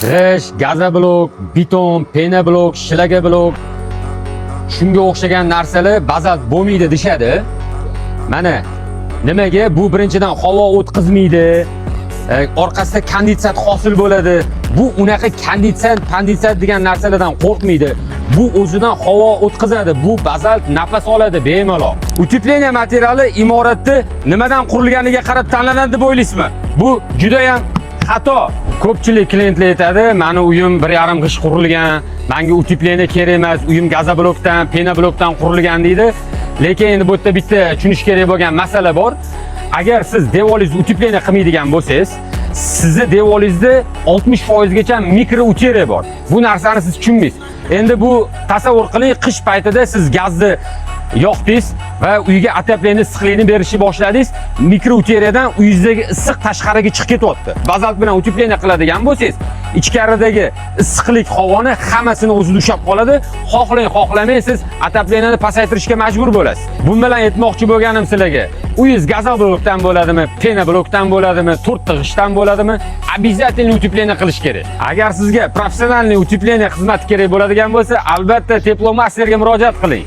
g'ish, gazoblok, beton, pena blok, shilaga blok shunga o'xshagan narsalar bazalt bo'lmaydi deshadi. Mana nimaga? Bu birinchidan havo o'tkazmaydi, orqasida kondensat hosil bo'ladi. Bu unaqa kondensat degan narsalardan qo'rqmaydi. Bu o'zidan havo o'tkazadi. Bu bazalt nafas oladi bemalol. Utepleniya materiali imoratni nimadan qurilganiga qarab tanlanadi deb o'ylaysizmi? Bu juda ham xato. Ko'pchilik klientlar aytadi, "Meni uyim 1,5 g'ish qurilgan, menga utepleniya kerak emas, uyim gazoblokdan, pena blokdan qurilgan" deydi. Lekin endi bu yerda bitta tushunish kerak bo'lgan masala bor. Agar siz devoringizni utepleniya qilmaydigan bo'lsangiz, sizni devoringizda 60% gacha mikro uteriya bor. Bu narsani siz tushunmaysiz. Endi bu tasavvur qiling, qish paytida siz gazni yoqdingiz va uyga otopleniya issiqlikni berishni boshladingiz, mikro uteriyadan uyingizdagi issiq tashqariga chiqib ketyapti. Bazalt bilan utepleniya qiladigan bo'lsangiz, ichkaridagi issiqlik havoni hammasini o'zida ushlab qoladi. Xohlang, xohlamang siz otopleniyani pasaytirishga majbur bo'lasiz. Bu bilan aytmoqchi bo'lganim sizlarga, uyingiz gazoblokdan bo'ladimi, pena blokdan bo'ladimi, 4 g'ishdan bo'ladimi, обязательно utepleniya qilish kerak. Agar sizga professional utepleniya xizmati kerak bo'ladigan bo'lsa, albatta Teplomasterga murojaat qiling.